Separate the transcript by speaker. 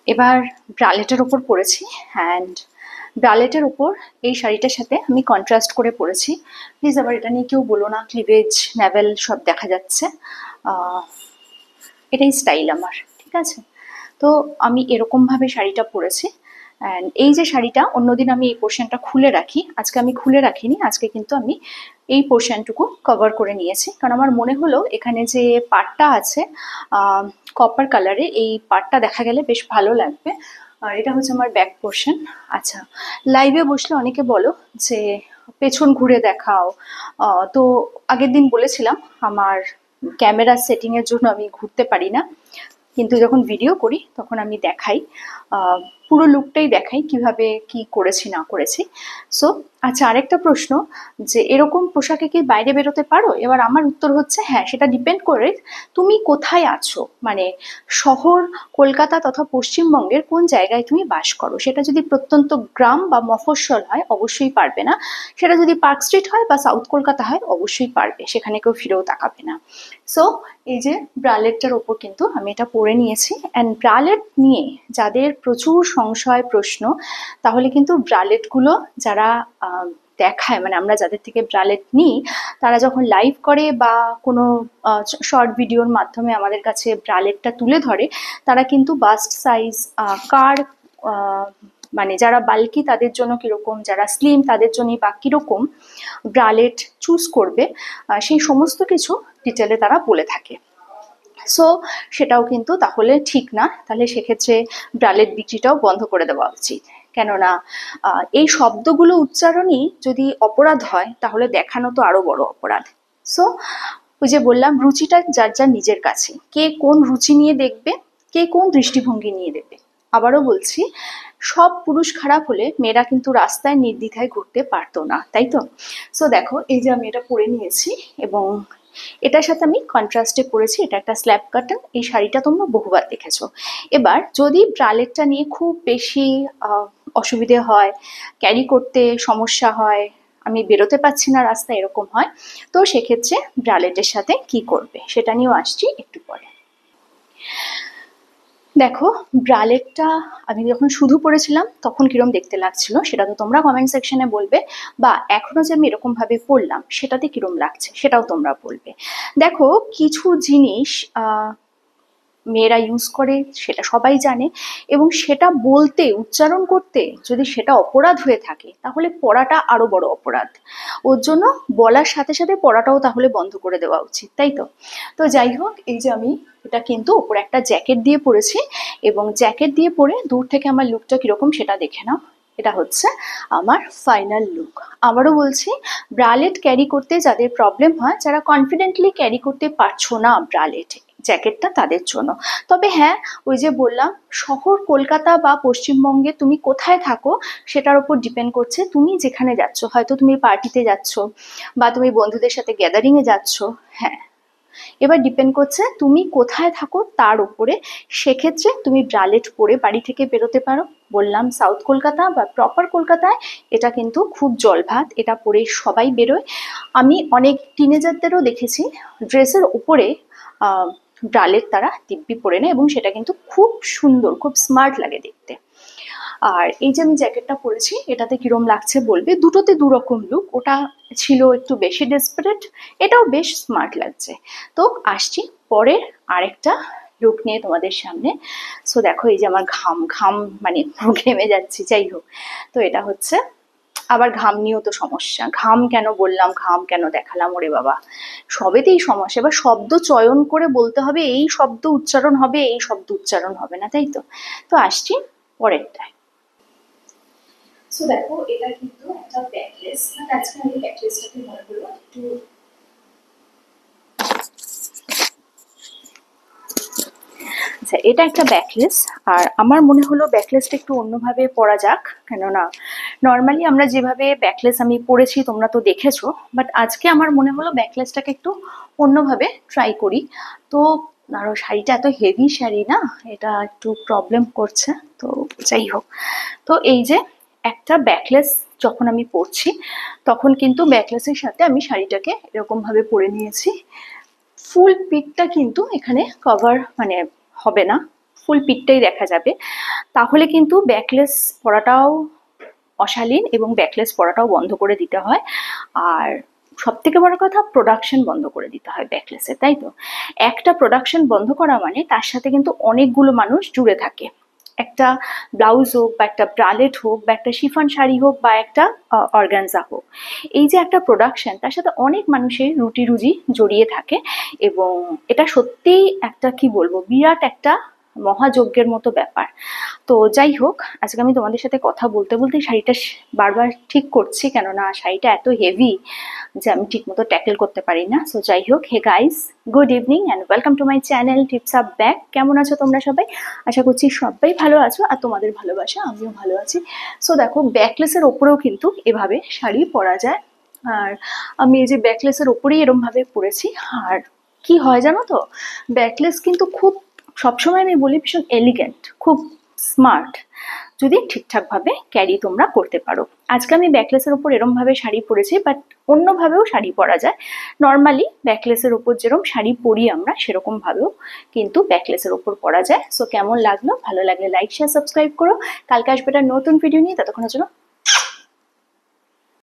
Speaker 1: এবার ব্রালেটের ওপর পরেছি, অ্যান্ড ব্রালেটের ওপর এই শাড়িটার সাথে আমি কন্ট্রাস্ট করে পরেছি। প্লিজ আবার এটা নিয়ে কেউ বলো না ক্লিভেজ নেভেল সব দেখা যাচ্ছে, এটাই স্টাইল আমার, ঠিক আছে? তো আমি এরকমভাবে শাড়িটা পরেছি। অ্যান্ড এই যে শাড়িটা, অন্যদিন আমি এই পোর্শনটা খুলে রাখি, আজকে আমি খুলে রাখিনি, আজকে কিন্তু আমি এই পোর্শনটুকু কভার করে নিয়েছি, কারণ আমার মনে হলো এখানে যে পাটটা আছে কপার কালারে, এই পাটটা দেখা গেলে বেশ ভালো লাগবে। আর এটা হচ্ছে আমার ব্যাক পোর্শন। আচ্ছা, লাইভে বসলে অনেকে বলো যে পেছন ঘুরে দেখাও, তো আগের দিন বলেছিলাম আমার ক্যামেরা সেটিংয়ের জন্য আমি ঘুরতে পারি না, কিন্তু যখন ভিডিও করি তখন আমি দেখাই, পুরো লুকটাই দেখাই কিভাবে কি করেছি না করেছি। সো আচ্ছা, আরেকটা প্রশ্ন, যে এরকম পোশাকে কি বাইরে বেরোতে পারো? এবার আমার উত্তর হচ্ছে হ্যাঁ, সেটা ডিপেন্ড করে তুমি কোথায় আছো, মানে শহর কলকাতা তথা পশ্চিমবঙ্গের কোন জায়গায় তুমি বাস করো। সেটা যদি প্রত্যন্ত গ্রাম বা মফস্বল হয় অবশ্যই পারবে না, সেটা যদি পার্ক স্ট্রিট হয় বা সাউথ কলকাতা হয় অবশ্যই পারবে, সেখানে কেউ ফিরেও তাকাবে না। সো এই যে ব্রালেটটার ওপর কিন্তু আমি এটা পরে নিয়েছি। অ্যান্ড ব্রালেট নিয়ে যাদের প্রচুর সংশয় প্রশ্ন, তাহলে কিন্তু ব্রালেটগুলো যারা দেখায়, মানে আমরা যাদের থেকে ব্রালেট নিই, তারা যখন লাইভ করে বা কোনো শর্ট ভিডিওর মাধ্যমে আমাদের কাছে ব্রালেটটা তুলে ধরে, তারা কিন্তু বাস্ট সাইজ কার, মানে যারা বাল্কি তাদের জন্য কীরকম, যারা স্লিম তাদের জন্য বা কীরকম ব্রালেট চুজ করবে, সেই সমস্ত কিছু ডিটেলে তারা বলে থাকে। সো সেটাও কিন্তু তাহলে ঠিক না, তাহলে সেক্ষেত্রে ব্রালেট বিক্রিটাও বন্ধ করে দেওয়া উচিত। কেননা এই শব্দগুলো উচ্চারণই যদি অপরাধ হয়, তাহলে দেখানো তো আরো বড় অপরাধ। সো ওই যে বললাম, রুচিটা যার যার নিজের কাছে, কে কোন রুচি নিয়ে দেখবে, কে কোন দৃষ্টিভঙ্গি নিয়ে দেখবে। আবারও বলছি, সব পুরুষ খারাপ হলে মেয়েরা কিন্তু রাস্তায় নির্দ্বিধায় ঘুরতে পারতো না, তাই তো? সো দেখো, এই যে আমি এটা পরে নিয়েছি, এবং এটার সাথে আমি কন্ট্রাস্টে পরেছি, এটা একটা স্ল্যাব কাটন, এই শাড়িটা তোমরা বহুবার দেখেছো। এবার যদি ব্রালেটটা নিয়ে খুব বেশি অসুবিধে হয়, ক্যারি করতে সমস্যা হয়, আমি বেরোতে পারছি না রাস্তায়, এরকম হয়, তো সেক্ষেত্রে ব্রালেটের সাথে কি করবে সেটা নিয়েও আসছি একটু পরে। দেখো, ব্রালেটটা আমি যখন শুধু পরেছিলাম তখন কিরম দেখতে লাগছিল সেটা তো তোমরা কমেন্ট সেকশনে বলবে, বা এখনো যে আমি এরকম ভাবে পরলাম সেটাতে কিরম লাগছে সেটাও তোমরা বলবে। দেখো, কিছু জিনিস মেয়েরা ইউজ করে সেটা সবাই জানে, এবং সেটা বলতে উচ্চারণ করতে যদি সেটা অপরাধ হয়ে থাকে, তাহলে পড়াটা আরো বড় অপরাধ। ওর জন্য বলার সাথে সাথে পড়াটাও তাহলে বন্ধ করে দেওয়া উচিত, তাই তো? তো যাই হোক, এই যে আমি এটা কিন্তু ওপরে একটা জ্যাকেট দিয়ে পরেছি, এবং জ্যাকেট দিয়ে পরে দূর থেকে আমার লুকটা কিরকম সেটা দেখে নাও। এটা হচ্ছে আমার ফাইনাল লুক। আবারও বলছি, ব্রালেট ক্যারি করতে যাদের প্রবলেম হয়, যারা কনফিডেন্টলি ক্যারি করতে পারছো না ব্রালেট জ্যাকেটটা, তাদের জন্য। তবে হ্যাঁ, ওই যে বললাম, শহর কলকাতা বা পশ্চিমবঙ্গে তুমি কোথায় থাকো সেটার উপর ডিপেন্ড করছে, তুমি যেখানে যাচ্ছ, হয়তো তুমি পার্টিতে যাচ্ছ বা তুমি বন্ধুদের সাথে গ্যাদারিংয়ে যাচ্ছ, হ্যাঁ, এবার ডিপেন্ড করছে তুমি কোথায় থাকো তার উপরে। সেক্ষেত্রে তুমি ব্রালেট পরে বাড়ি থেকে বেরোতে পারো। বললাম সাউথ কলকাতা বা প্রপার কলকাতায় এটা কিন্তু খুব জলভাত, এটা পরে সবাই বেরোয়। আমি অনেক টিনেজারদেরও দেখেছি ড্রেসের উপরে ব্রালেট তারা দিব্যি পরে নেয়, এবং সেটা কিন্তু খুব সুন্দর, খুব স্মার্ট লাগে দেখতে। আর এই যে আমি জ্যাকেটটা পরেছি, এটাতে কিরম লাগছে বলবে, দুটোতে দুরকম লুক, ওটা ছিল একটু বেশি ডেসপারেট, এটাও বেশ স্মার্ট লাগছে। তো আসছি পরের আরেকটা লুক নিয়ে তোমাদের সামনে। সো দেখো, এই যে আমার ঘাম ঘাম, মানে ঘেমে যাচ্ছি, যাই হোক। তো এটা হচ্ছে, আবার ঘাম নিয়েও তো সমস্যা, ঘাম কেন বললাম, ঘাম কেন দেখালাম, ওরে বাবা, সবেতেই সমস্যা। এবার শব্দ চয়ন করে বলতে হবে, এই শব্দ উচ্চারণ হবে, এই শব্দ উচ্চারণ হবে না, তাই তো? তো আসছি পরেরটায়। সো দেখো, এটা কিন্তু একটা ব্যাকলেস, আজকে আমি ব্যাকলেসটাকে মনে করবো একটু, আচ্ছা, এটা একটা ব্যাকলেস। আর আমার মনে হলো ব্যাকলেসটা একটু অন্যভাবে পরা যাক, কেননা নর্মালি আমরা যেভাবে ব্যাকলেস আমি পরেছি তোমরা তো দেখেছো, বাট আজকে আমার মনে হলো ব্যাকলেসটাকে একটু অন্যভাবে ট্রাই করি। তো আরো শাড়িটা এত হেভি শাড়ি না, এটা একটু প্রবলেম করছে, তো যাই হোক। তো এই যে একটা ব্যাকলেস যখন আমি পরছি, তখন কিন্তু ব্যাকলেসের সাথে আমি শাড়িটাকে এরকম ভাবে পরে নিয়েছি। ফুল পিকটা কিন্তু এখানে কভার মানে হবে না, ফুল পিঠটাই দেখা যাবে, তাহলে কিন্তু ব্যাকলেস পরাটাও অশালীন এবং ব্যাকলেস পরাটাও বন্ধ করে দিতে হয়। আর সব থেকে বড় কথা, প্রোডাকশন বন্ধ করে দিতে হয় ব্যাকলেসে, তাই তো? একটা প্রোডাকশন বন্ধ করা মানে তার সাথে কিন্তু অনেকগুলো মানুষ জুড়ে থাকে। একটা ব্লাউজ হোক বা একটা ব্রালেট হোক বা একটা শিফন শাড়ি হোক বা একটা অর্গানজা হোক, এই যে একটা প্রোডাকশন, তার সাথে অনেক মানুষের রুটি রুজি জড়িয়ে থাকে। এবং এটা সত্যিই একটা, কি বলবো, বিরাট একটা মহাযজ্ঞের মতো ব্যাপার। তো যাই হোক, আজকে আমি তোমাদের সাথে কথা বলতে বলতে শাড়িটা বারবার ঠিক করছি, কেননা শাড়িটা এত হেভি যে আমি ঠিকমতো ট্যাকেল করতে পারি না। সো যাই হোক, hey guys, good evening and welcome to my channel tips up bag. কেমন আছো তোমরা সবাই? আশা করছি সবাই ভালো আছো, আর তোমাদের ভালোবাসা আমিও ভালো আছি। সো দেখো, ব্যাকলেসের ওপরেও কিন্তু এভাবে শাড়ি পরা যায়। আর আমি এই যে ব্যাকলেসের ওপরেই এরম ভাবে পরেছি। আর কি হয় জানো তো, ব্যাকলেস কিন্তু খুব, সবসময় আমি বলি, ভীষণ এলিগেন্ট, খুব স্মার্ট, যদি ঠিকঠাকভাবে ক্যারি তোমরা করতে পারো। আজকে আমি ব্যাকলেসের ওপর এরমভাবে শাড়ি পরেছি, বাট অন্যভাবেও শাড়ি পরা যায়। নর্মালি ব্যাকলেসের ওপর যেরকম শাড়ি পরি আমরা, সেরকমভাবেও কিন্তু ব্যাকলেসের ওপর পরা যায়। সো কেমন লাগলো? ভালো লাগলে লাইক শেয়ার সাবস্ক্রাইব করো। কালকে আসবে একটা নতুন ভিডিও নিয়ে, ততক্ষণের জন্য